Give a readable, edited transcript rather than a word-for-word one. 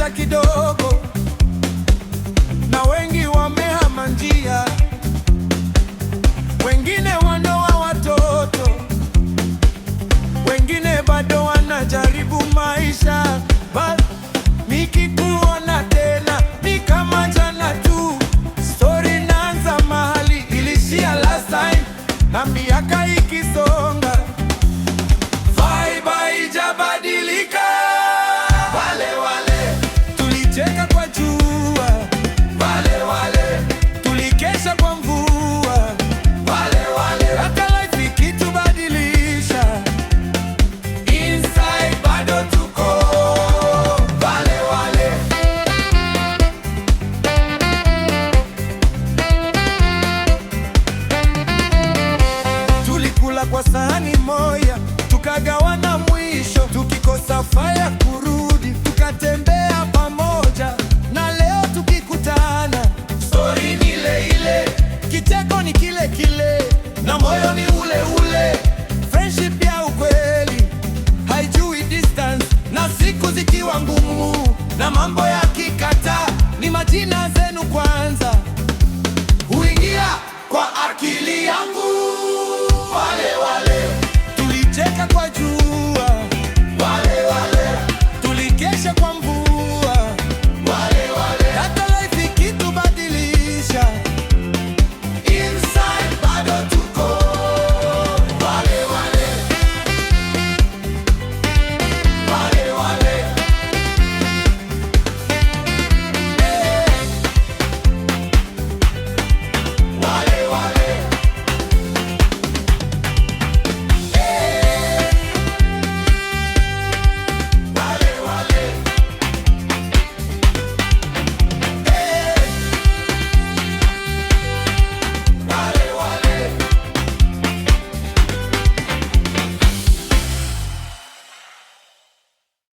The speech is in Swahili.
pesa kidogo, na wengi wamehama njia, wengine wandoa watoto, wengine bado wanajaribu maisha. Nikikuona tena ni kama jana tu, story naanza mahali ilishia last time, na miaka ikisonga vibe haijabadilika. Wale wale tulicheka kwa jua, wale wale tulikesha kwa mvua, wale wale hata life ikitubadilisha, inside bado tuko wale wale. Tulikula kwa sahani moja, tukagawana mwisho, tukikosa faya